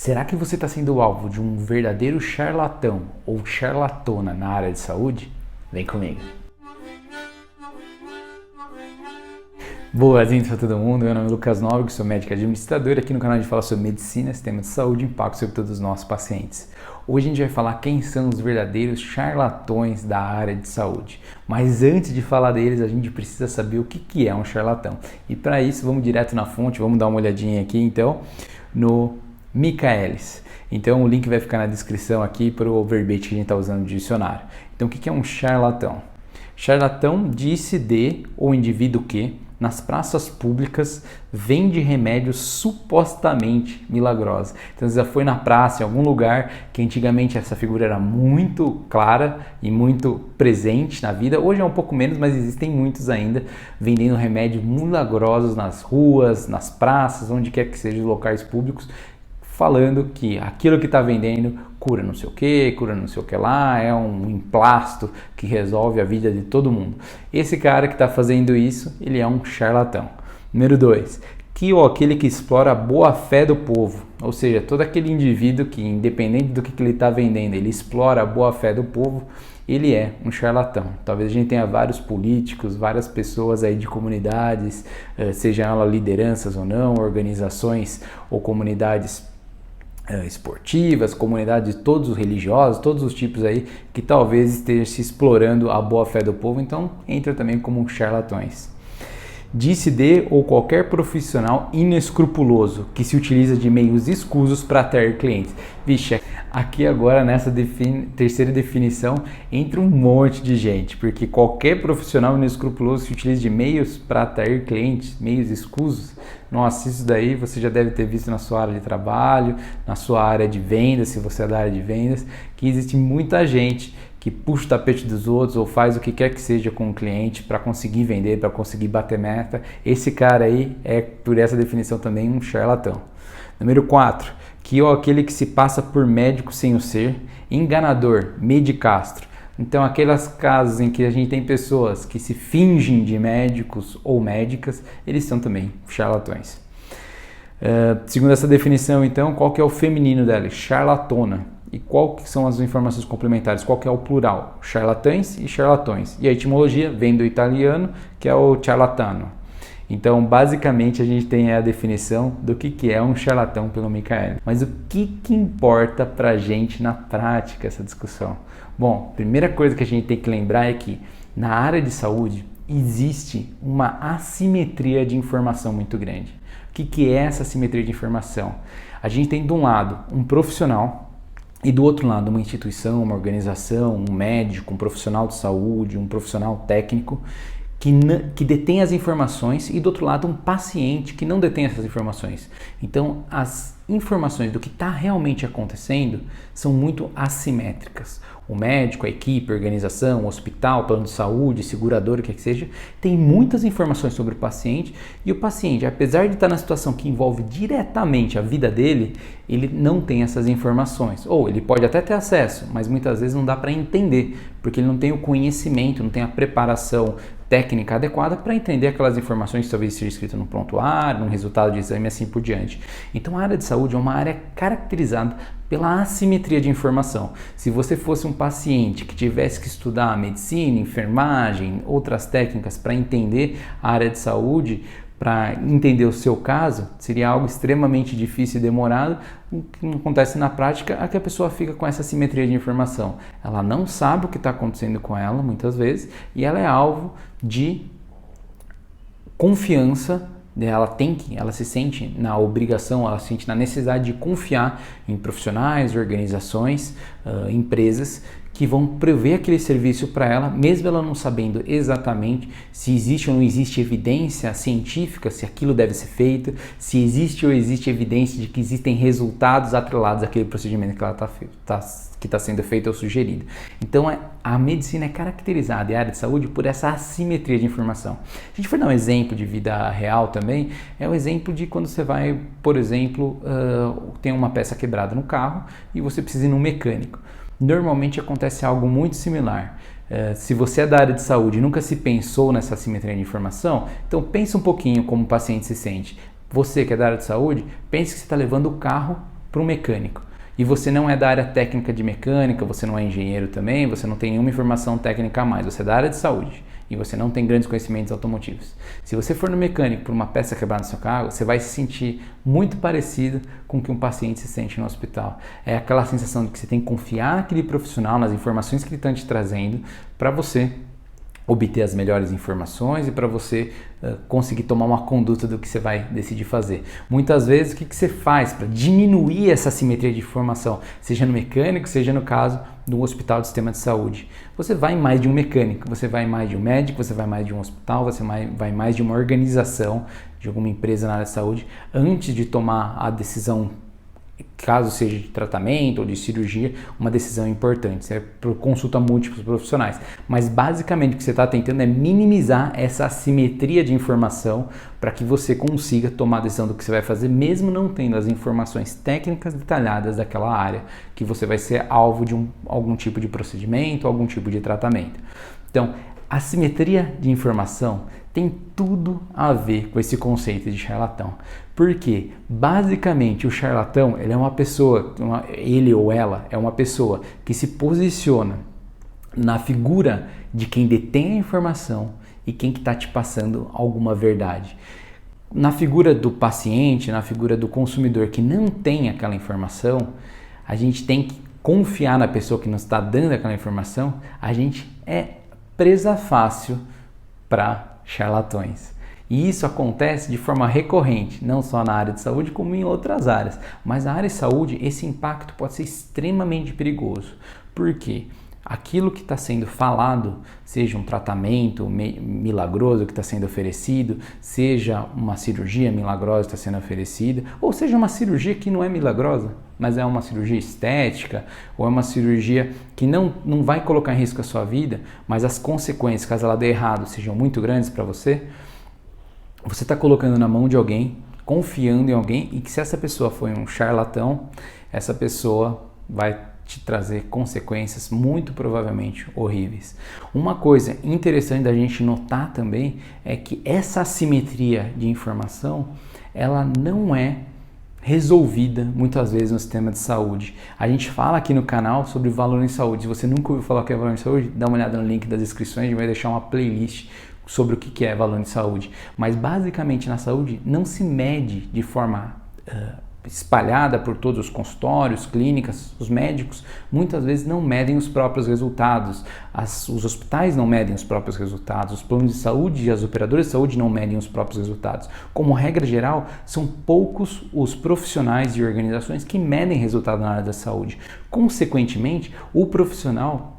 Será que você está sendo alvo de um verdadeiro charlatão ou charlatona na área de saúde? Vem comigo! Boas-vindas para todo mundo, meu nome é Lucas Nóbrega, sou médico administrador e aqui no canal a gente fala sobre medicina, sistema de saúde e impacto sobre todos os nossos pacientes. Hoje a gente vai falar quem são os verdadeiros charlatões da área de saúde. Mas antes de falar deles, a gente precisa saber o que é um charlatão. E para isso, vamos direto na fonte, vamos dar uma olhadinha aqui então no Michaelis. Então o link vai ficar na descrição aqui para o verbete que a gente está usando no dicionário. Então o que é um charlatão? Charlatão disse de ou indivíduo que nas praças públicas vende remédios supostamente milagrosos. Então você já foi na praça, em algum lugar que antigamente essa figura era muito clara e muito presente na vida. Hoje é um pouco menos, mas existem muitos ainda vendendo remédios milagrosos nas ruas, nas praças, onde quer que seja, locais públicos, falando que aquilo que está vendendo cura não sei o que, cura não sei o que lá, é um emplasto que resolve a vida de todo mundo. Esse cara que está fazendo isso, ele é um charlatão. Número 2, aquele que explora a boa-fé do povo, ou seja, todo aquele indivíduo que, independente do que ele está vendendo, ele explora a boa-fé do povo, ele é um charlatão. Talvez a gente tenha vários políticos, várias pessoas aí de comunidades, seja ela lideranças ou não, organizações ou comunidades esportivas, comunidades de todos os religiosos, todos os tipos aí que talvez estejam se explorando a boa-fé do povo, então entra também como charlatões. Disse de ou qualquer profissional inescrupuloso que se utiliza de meios escusos para atrair clientes. Vixe, aqui agora nessa terceira definição entra um monte de gente, porque qualquer profissional inescrupuloso se utiliza de meios para atrair clientes, meios escusos. Nossa, isso daí você já deve ter visto na sua área de trabalho, na sua área de vendas, se você é da área de vendas, que existe muita gente que puxa o tapete dos outros ou faz o que quer que seja com o cliente para conseguir vender, para conseguir bater meta. Esse cara aí é, por essa definição também, um charlatão. Número 4, aquele que se passa por médico sem o ser, enganador, medicastro. Então, aquelas casos em que a gente tem pessoas que se fingem de médicos ou médicas, eles são também charlatões. Segundo essa definição, então, qual que é o feminino dela? Charlatona. E qual que são as informações complementares? Qual que é o plural? Charlatães e charlatões. E a etimologia vem do italiano, que é o charlatano. Então, basicamente, a gente tem a definição do que é um charlatão pelo Michaelis. Mas o que importa pra gente na prática essa discussão? Bom, primeira coisa que a gente tem que lembrar é que na área de saúde existe uma assimetria de informação muito grande. O que é essa assimetria de informação? A gente tem de um lado um profissional e do outro lado uma instituição, uma organização, um médico, um profissional de saúde, um profissional técnico que detém as informações e do outro lado um paciente que não detém essas informações. Então as informações do que está realmente acontecendo são muito assimétricas. O médico, a equipe, a organização, o hospital, o plano de saúde, seguradora, o que seja, tem muitas informações sobre o paciente e o paciente, apesar de estar na situação que envolve diretamente a vida dele, ele não tem essas informações. Ou ele pode até ter acesso, mas muitas vezes não dá para entender, porque ele não tem o conhecimento, não tem a preparação técnica adequada para entender aquelas informações que talvez seja escrito no prontuário, num resultado de exame e assim por diante. Então a área de saúde é uma área caracterizada pela assimetria de informação. Se você fosse um paciente que tivesse que estudar medicina, enfermagem, outras técnicas para entender a área de saúde, para entender o seu caso, seria algo extremamente difícil e demorado. O que acontece na prática é que a pessoa fica com essa assimetria de informação. Ela não sabe o que está acontecendo com ela, muitas vezes, e ela é alvo de confiança. Ela se sente na obrigação, ela se sente na necessidade de confiar em profissionais, organizações, empresas que vão prover aquele serviço para ela, mesmo ela não sabendo exatamente se existe ou não existe evidência científica, se aquilo deve ser feito, se existe ou existe evidência de que existem resultados atrelados àquele procedimento que ela está sendo feito ou sugerido. Então a medicina é caracterizada, e a área de saúde, por essa assimetria de informação. Se a gente for dar um exemplo de vida real também, é o exemplo de quando você vai, por exemplo, tem uma peça quebrada no carro e você precisa ir num mecânico. Normalmente acontece algo muito similar. Se você é da área de saúde e nunca se pensou nessa assimetria de informação, então pensa um pouquinho como o paciente se sente. Você que é da área de saúde, pense que você está levando o carro para um mecânico e você não é da área técnica de mecânica, você não é engenheiro também, você não tem nenhuma informação técnica a mais, você é da área de saúde e você não tem grandes conhecimentos automotivos. Se você for no mecânico por uma peça quebrada no seu carro, você vai se sentir muito parecido com o que um paciente se sente no hospital. É aquela sensação de que você tem que confiar naquele profissional, nas informações que ele está te trazendo, para você obter as melhores informações e para você conseguir tomar uma conduta do que você vai decidir fazer. Muitas vezes, o que você faz para diminuir essa assimetria de informação, seja no mecânico, seja no caso do hospital de sistema de saúde? Você vai em mais de um mecânico, você vai em mais de um médico, você vai em mais de um hospital, você vai em mais de uma organização, de alguma empresa na área de saúde, antes de tomar a decisão, caso seja de tratamento ou de cirurgia, uma decisão importante. Você consulta múltiplos profissionais. Mas basicamente o que você está tentando é minimizar essa assimetria de informação para que você consiga tomar a decisão do que você vai fazer, mesmo não tendo as informações técnicas detalhadas daquela área que você vai ser alvo de algum tipo de procedimento, algum tipo de tratamento. Então, a simetria de informação tem tudo a ver com esse conceito de charlatão. Porque, basicamente, o charlatão, ele é uma pessoa, ele ou ela é uma pessoa que se posiciona na figura de quem detém a informação e quem que está te passando alguma verdade. Na figura do paciente, na figura do consumidor que não tem aquela informação, a gente tem que confiar na pessoa que nos está dando aquela informação, a gente é presa fácil para charlatões. E isso acontece de forma recorrente, não só na área de saúde, como em outras áreas. Mas na área de saúde, esse impacto pode ser extremamente perigoso. Por quê? Aquilo que está sendo falado, seja um tratamento milagroso que está sendo oferecido, seja uma cirurgia milagrosa que está sendo oferecida, ou seja uma cirurgia que não é milagrosa, mas é uma cirurgia estética, ou é uma cirurgia que não vai colocar em risco a sua vida, mas as consequências, caso ela dê errado, sejam muito grandes para você, você está colocando na mão de alguém, confiando em alguém, e que se essa pessoa for um charlatão, essa pessoa vai te trazer consequências muito provavelmente horríveis. Uma coisa interessante da gente notar também é que essa assimetria de informação, ela não é resolvida muitas vezes no sistema de saúde. A gente fala aqui no canal sobre valor em saúde. Se você nunca ouviu falar o que é valor em saúde, dá uma olhada no link das descrições, a gente vai deixar uma playlist sobre o que é valor em saúde. Mas basicamente na saúde não se mede de forma espalhada por todos os consultórios, clínicas, os médicos muitas vezes não medem os próprios resultados, os hospitais não medem os próprios resultados, os planos de saúde e as operadoras de saúde não medem os próprios resultados. Como regra geral, são poucos os profissionais e organizações que medem resultado na área da saúde. Consequentemente, o profissional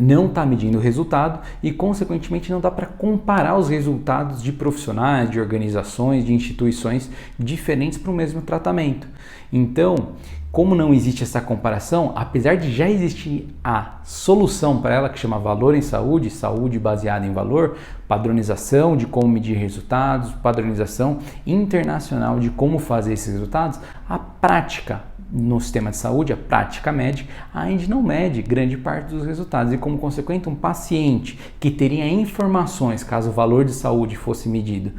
não está medindo o resultado e, consequentemente, não dá para comparar os resultados de profissionais, de organizações, de instituições diferentes para o mesmo tratamento. Então, como não existe essa comparação, apesar de já existir a solução para ela, que chama valor em saúde, saúde baseada em valor, padronização de como medir resultados, padronização internacional de como fazer esses resultados, a prática no sistema de saúde, a prática médica, a gente não mede grande parte dos resultados e, como consequência, um paciente que teria informações, caso o valor de saúde fosse medido,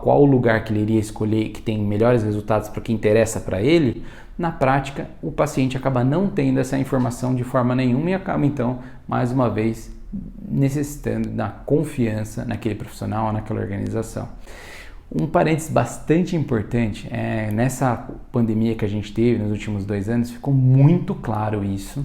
qual lugar que ele iria escolher que tem melhores resultados para o que interessa para ele, na prática o paciente acaba não tendo essa informação de forma nenhuma e acaba então, mais uma vez, necessitando da confiança naquele profissional, naquela organização. Um parênteses bastante importante, nessa pandemia que a gente teve nos últimos 2 anos, ficou muito claro isso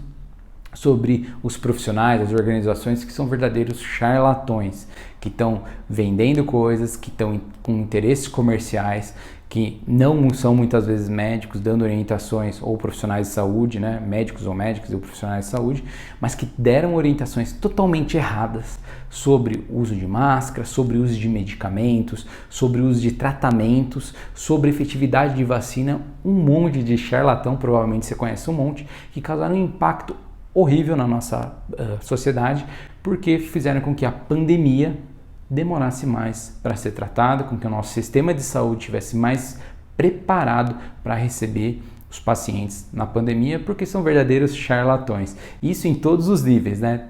sobre os profissionais, as organizações que são verdadeiros charlatões, que estão vendendo coisas, que estão com interesses comerciais, que não são muitas vezes médicos dando orientações ou profissionais de saúde, né? Médicos ou profissionais de saúde, mas que deram orientações totalmente erradas sobre o uso de máscara, sobre o uso de medicamentos, sobre o uso de tratamentos, sobre efetividade de vacina, um monte de charlatão, provavelmente você conhece um monte, que causaram um impacto horrível na nossa sociedade, porque fizeram com que a pandemia demorasse mais para ser tratada, com que o nosso sistema de saúde estivesse mais preparado para receber os pacientes na pandemia porque são verdadeiros charlatões. Isso em todos os níveis, né?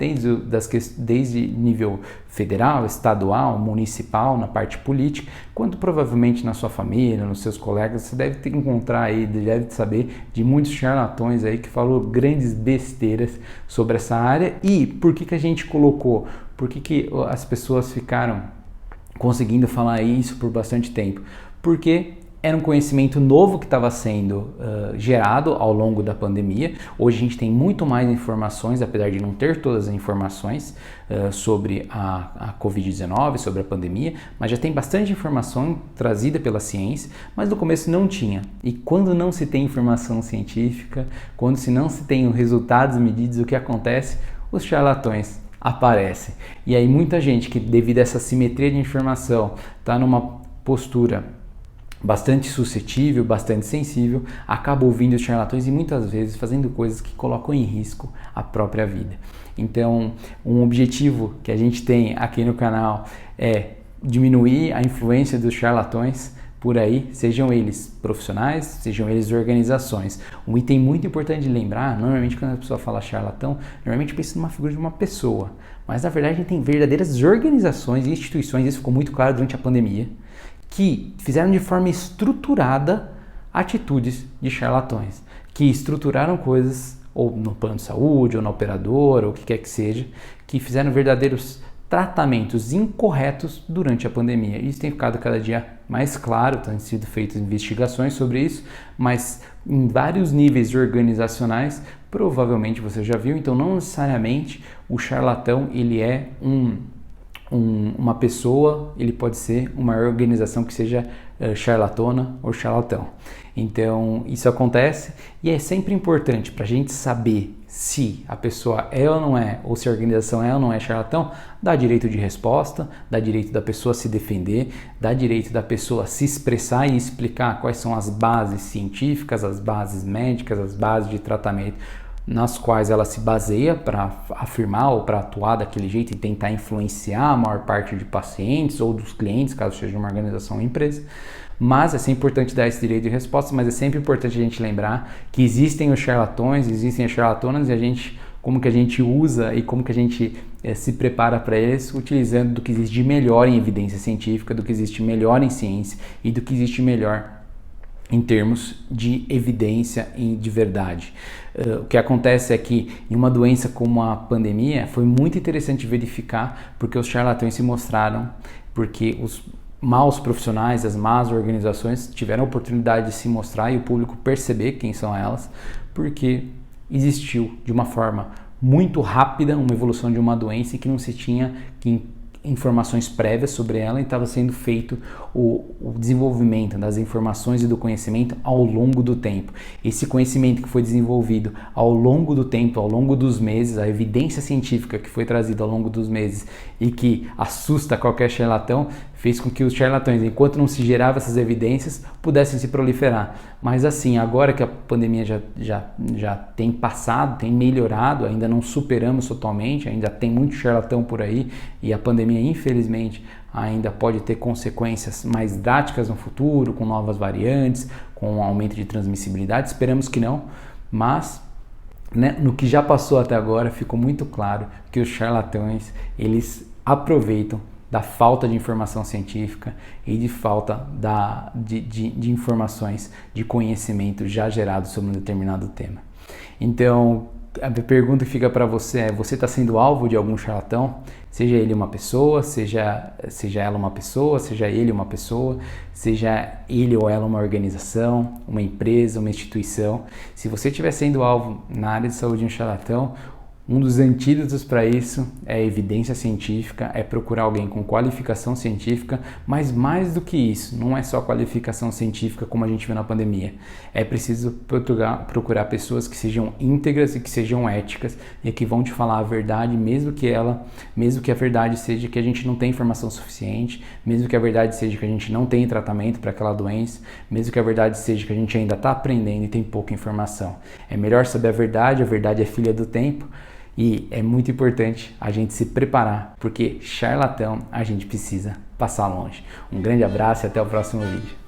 Desde nível federal, estadual, municipal, na parte política, quanto provavelmente na sua família, nos seus colegas, você deve encontrar aí, deve saber de muitos charlatões aí que falou grandes besteiras sobre essa área. E por que a gente colocou? Por que as pessoas ficaram conseguindo falar isso por bastante tempo? Porque era um conhecimento novo que estava sendo gerado ao longo da pandemia. Hoje a gente tem muito mais informações, apesar de não ter todas as informações sobre a Covid-19, sobre a pandemia, mas já tem bastante informação trazida pela ciência, mas no começo não tinha. E quando não se tem informação científica, quando não se tem os resultados medidos, o que acontece? Os charlatões aparecem. E aí muita gente que, devido a essa simetria de informação, está numa postura bastante suscetível, bastante sensível, acaba ouvindo os charlatões e muitas vezes fazendo coisas que colocam em risco a própria vida. Então, um objetivo que a gente tem aqui no canal é diminuir a influência dos charlatões por aí, sejam eles profissionais, sejam eles organizações. Um item muito importante de lembrar, normalmente quando a pessoa fala charlatão, normalmente pensa numa figura de uma pessoa, mas na verdade a gente tem verdadeiras organizações e instituições, isso ficou muito claro durante a pandemia, que fizeram de forma estruturada atitudes de charlatões, que estruturaram coisas, ou no plano de saúde, ou na operadora, ou o que quer que seja, que fizeram verdadeiros tratamentos incorretos durante a pandemia. Isso tem ficado cada dia mais claro, têm sido feitas investigações sobre isso, mas em vários níveis organizacionais, provavelmente você já viu, então não necessariamente o charlatão ele é uma pessoa, ele pode ser uma organização que seja charlatona ou charlatão. Então isso acontece e é sempre importante para a gente saber se a pessoa é ou não é, ou se a organização é ou não é charlatão, dá direito de resposta, dá direito da pessoa se defender, dá direito da pessoa se expressar e explicar quais são as bases científicas, as bases médicas, as bases de tratamento nas quais ela se baseia para afirmar ou para atuar daquele jeito e tentar influenciar a maior parte de pacientes ou dos clientes, caso seja uma organização ou empresa. Mas é sempre importante dar esse direito de resposta, mas é sempre importante a gente lembrar que existem os charlatões, existem as charlatonas e como que a gente usa e como que a gente se prepara para eles, utilizando do que existe de melhor em evidência científica, do que existe melhor em ciência e do que existe melhor em termos de evidência e de verdade. O que acontece é que em uma doença como a pandemia foi muito interessante verificar porque os charlatões se mostraram, porque os maus profissionais, as más organizações tiveram a oportunidade de se mostrar e o público perceber quem são elas, porque existiu de uma forma muito rápida uma evolução de uma doença que não se tinha informações prévias sobre ela e estava sendo feito o desenvolvimento das informações e do conhecimento ao longo do tempo. Esse conhecimento que foi desenvolvido ao longo do tempo, ao longo dos meses, a evidência científica que foi trazida ao longo dos meses e que assusta qualquer charlatão, fez com que os charlatões, enquanto não se gerava essas evidências, pudessem se proliferar. Mas assim, agora que a pandemia já tem passado, tem melhorado, ainda não superamos totalmente, ainda tem muito charlatão por aí e a pandemia, infelizmente, ainda pode ter consequências mais drásticas no futuro, com novas variantes, com um aumento de transmissibilidade. Esperamos que não, mas no que já passou até agora, ficou muito claro que os charlatões, eles aproveitam da falta de informação científica e de falta de informações, de conhecimento já gerado sobre um determinado tema. Então, a pergunta que fica para você é: você está sendo alvo de algum charlatão? Seja ele uma pessoa, seja ela uma pessoa, seja ele uma pessoa, seja ele ou ela uma organização, uma empresa, uma instituição. Se você estiver sendo alvo na área de saúde de um charlatão, um dos antídotos para isso é a evidência científica, é procurar alguém com qualificação científica, mas mais do que isso, não é só qualificação científica como a gente viu na pandemia. É preciso procurar pessoas que sejam íntegras e que sejam éticas e que vão te falar a verdade, mesmo que a verdade seja que a gente não tem informação suficiente, mesmo que a verdade seja que a gente não tem tratamento para aquela doença, mesmo que a verdade seja que a gente ainda está aprendendo e tem pouca informação. É melhor saber a verdade é filha do tempo. E é muito importante a gente se preparar, porque charlatão a gente precisa passar longe. Um grande abraço e até o próximo vídeo.